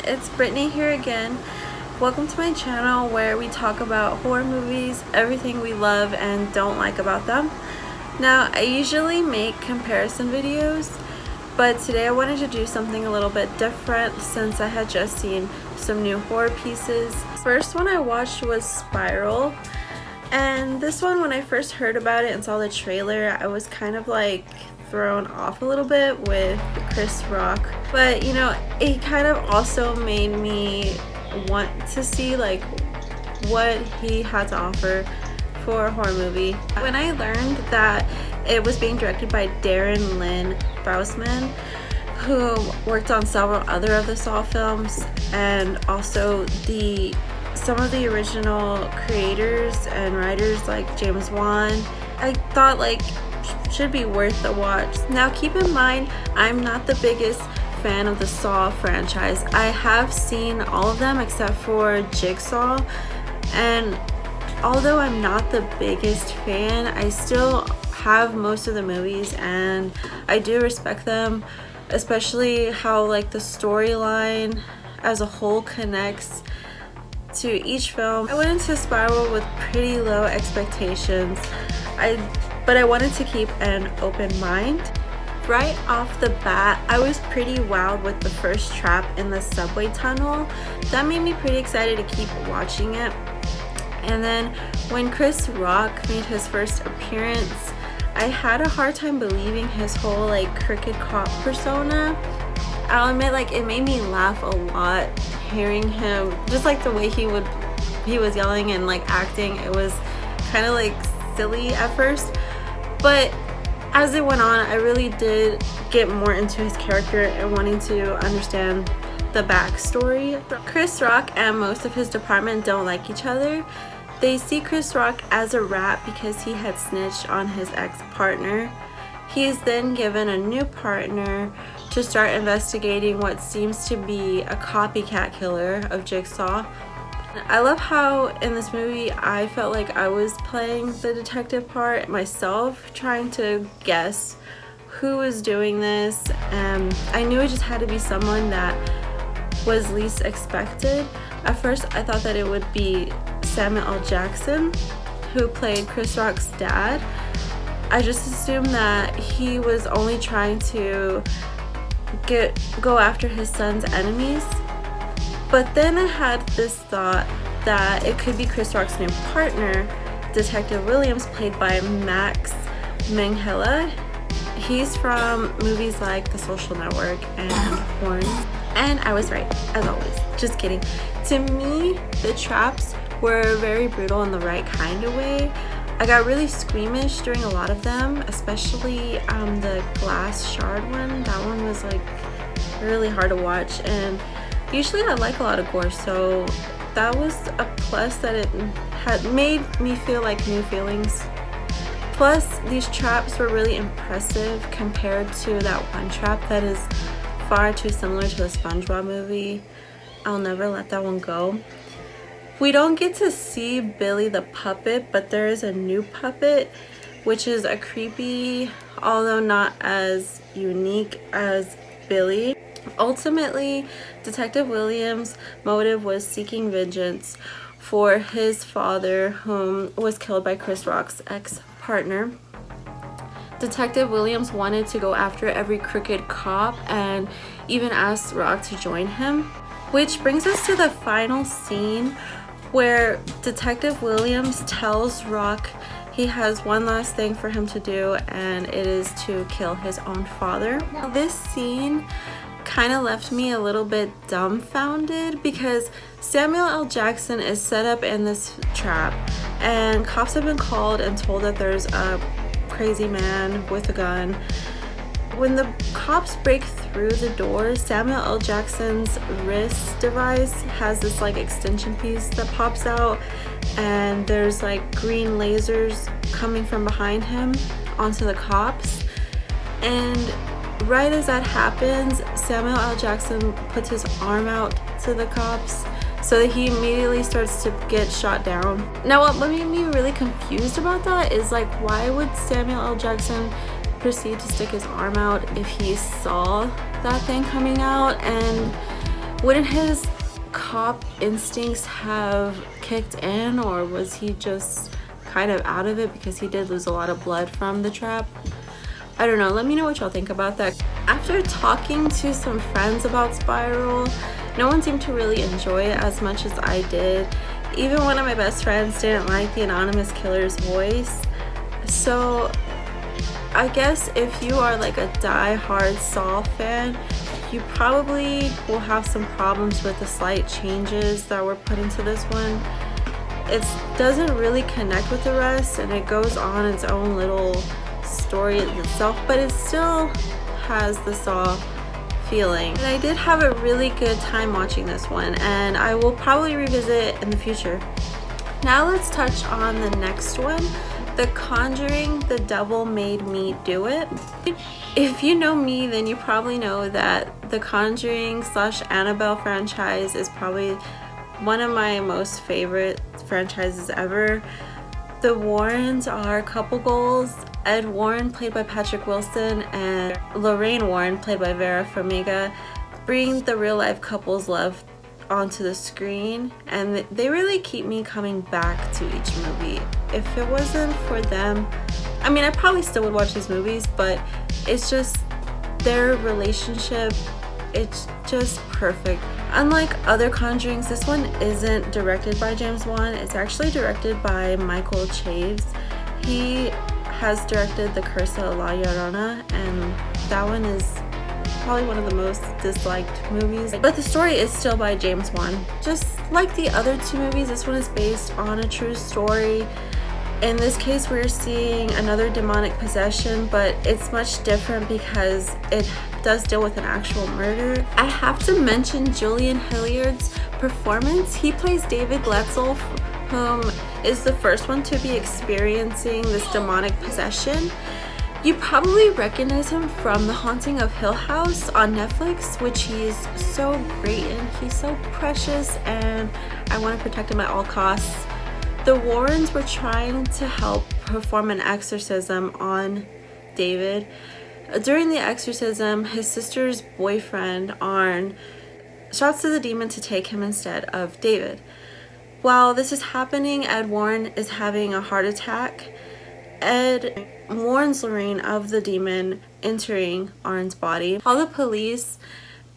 it's Brittany here again. Welcome to my channel where we talk about horror movies, everything we love and don't like about them. Now, I usually make comparison videos, but today I wanted to do something a little bit different since I had just seen some new horror pieces. First one I watched was Spiral, and this one, when I first heard about it and saw the trailer, I was kind of like thrown off a little bit with Chris Rock, but you know, it kind of also made me want to see like what he had to offer for a horror movie. When I learned that it was being directed by Darren Lynn Bousman, who worked on several other of the Saw films, and also some of the original creators and writers like James Wan, I thought like should be worth the watch. Now keep in mind, I'm not the biggest fan of the Saw franchise. I have seen all of them except for Jigsaw, and although I'm not the biggest fan, I still have most of the movies and I do respect them, especially how like the storyline as a whole connects to each film. I went into Spiral with pretty low expectations, but I wanted to keep an open mind. Right off the bat, I was pretty wowed with the first trap in the subway tunnel. That made me pretty excited to keep watching it. And then when Chris Rock made his first appearance, I had a hard time believing his whole like crooked cop persona. I'll admit, like, it made me laugh a lot hearing him, just like the way he was yelling and like acting. It was kind of like silly at first, but as it went on, I really did get more into his character and wanting to understand the backstory. Chris Rock and most of his department don't like each other. They see Chris Rock as a rat because he had snitched on his ex-partner. He is then given a new partner to start investigating what seems to be a copycat killer of Jigsaw. I love how in this movie I felt like I was playing the detective part myself, trying to guess who was doing this, and I knew it just had to be someone that was least expected. At first I thought that it would be Samuel L. Jackson, who played Chris Rock's dad. I just assumed that he was only trying to go after his son's enemies. But then I had this thought that it could be Chris Rock's new partner, Detective Williams, played by Max Minghella. He's from movies like The Social Network and Horn. And I was right, as always. Just kidding. To me, the traps were very brutal in the right kind of way. I got really squeamish during a lot of them, especially the glass shard one. That one was like really hard to watch, and usually I like a lot of gore, so that was a plus, that it had made me feel like new feelings. Plus, these traps were really impressive compared to that one trap that is far too similar to the SpongeBob movie. I'll never let that one go. We don't get to see Billy the puppet, but there is a new puppet, which is a creepy, although not as unique as Billy. Ultimately, Detective Williams' motive was seeking vengeance for his father, whom was killed by Chris Rock's ex-partner. Detective Williams wanted to go after every crooked cop and even asked Rock to join him. Which brings us to the final scene where Detective Williams tells Rock he has one last thing for him to do, and it is to kill his own father. Now, this scene kind of left me a little bit dumbfounded because Samuel L. Jackson is set up in this trap, and cops have been called and told that there's a crazy man with a gun. When the cops break through the door, Samuel L. Jackson's wrist device has this like extension piece that pops out, and there's like green lasers coming from behind him onto the cops. And right as that happens, Samuel L. Jackson puts his arm out to the cops so that he immediately starts to get shot down. Now, what made me really confused about that is like, why would Samuel L. Jackson proceed to stick his arm out if he saw that thing coming out? And Wouldn't his cop instincts have kicked in, or was he just kind of out of it because he did lose a lot of blood from the trap? I don't know. Let me know what y'all think about that. After talking to some friends about Spiral, no one seemed to really enjoy it as much as I did. Even one of my best friends didn't like the anonymous killer's voice. So I guess if you are like a die-hard Saw fan, you probably will have some problems with the slight changes that were put into this one. It doesn't really connect with the rest, and it goes on its own little story itself, but it still has the Saw feeling. And I did have a really good time watching this one, and I will probably revisit it in the future. Now let's touch on the next one, The Conjuring, The Devil Made Me Do It. If you know me, then you probably know that the Conjuring / Annabelle franchise is probably one of my most favorite franchises ever. The Warrens are couple goals. Ed Warren, played by Patrick Wilson, and Lorraine Warren, played by Vera Farmiga, bring the real life couple's love onto the screen, and they really keep me coming back to each movie. If it wasn't for them, I mean, I probably still would watch these movies, but it's just their relationship, it's just perfect. Unlike other Conjurings, this one isn't directed by James Wan. It's actually directed by Michael Chaves. He has directed The Curse of La Llorona, and that one is probably one of the most disliked movies, but the story is still by James Wan. Just like the other two movies, this one is based on a true story. In this case, we're seeing another demonic possession, but it's much different because it does deal with an actual murder. I have to mention Julian Hilliard's performance. He plays David Gletzel, whom is the first one to be experiencing this demonic possession. You probably recognize him from The Haunting of Hill House on Netflix, which he's so great in. He's so precious, and I want to protect him at all costs. The Warrens were trying to help perform an exorcism on David. During the exorcism, his sister's boyfriend, Arn, shouts to the demon to take him instead of David. While this is happening, Ed Warren is having a heart attack. Ed warns Lorraine of the demon entering Arn's body. Call the police,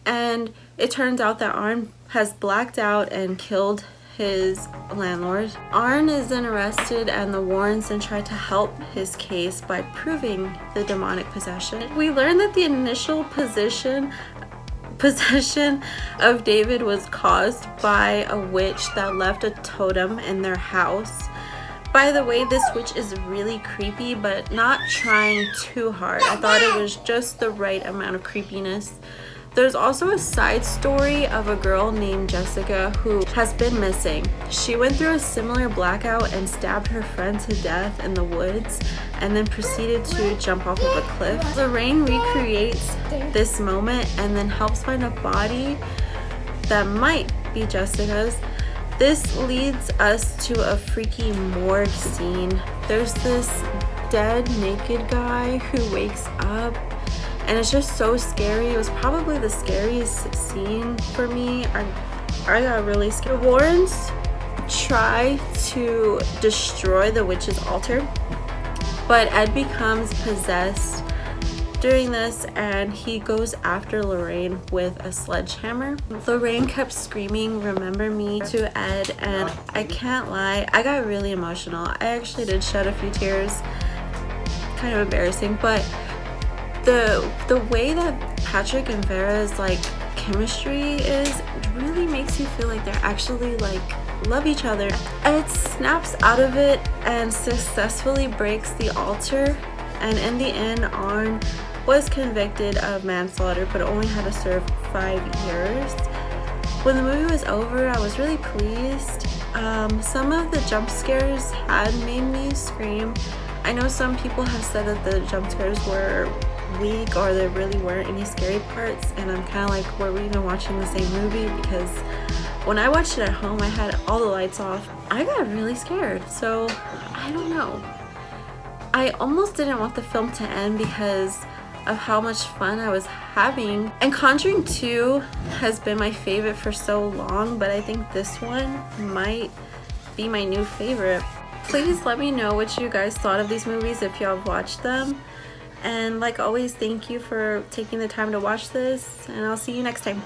and it turns out that Arn has blacked out and killed his landlord. Arn is then arrested, and the Warrens then try to help his case by proving the demonic possession. We learn that the initial possession of David was caused by a witch that left a totem in their house. By the way, this witch is really creepy, but not trying too hard. I thought it was just the right amount of creepiness. There's also a side story of a girl named Jessica who has been missing. She went through a similar blackout and stabbed her friend to death in the woods, and then proceeded to jump off of a cliff. Lorraine recreates this moment and then helps find a body that might be Jessica's. This leads us to a freaky morgue scene. There's this dead naked guy who wakes up, and it's just so scary. It was probably the scariest scene for me. I got really scared. The Warrens try to destroy the witch's altar, but Ed becomes possessed during this, and he goes after Lorraine with a sledgehammer. Lorraine kept screaming "remember me" to Ed, and I can't lie, I got really emotional. I actually did shed a few tears. Kind of embarrassing, but the way that Patrick and Vera's like chemistry is really makes you feel like they're actually like love each other. Ed snaps out of it and successfully breaks the altar, and in the end Arn was convicted of manslaughter but only had to serve 5 years. When the movie was over, I was really pleased. Some of the jump scares had made me scream. I know some people have said that the jump scares were weak or there really weren't any scary parts, and I'm kind of like, were we even watching the same movie? Because when I watched it at home, I had all the lights off. I got really scared, so I don't know. I almost didn't want the film to end because of how much fun I was having. And Conjuring 2 has been my favorite for so long, but I think this one might be my new favorite. Please let me know what you guys thought of these movies if y'all have watched them. And like always, thank you for taking the time to watch this, and I'll see you next time.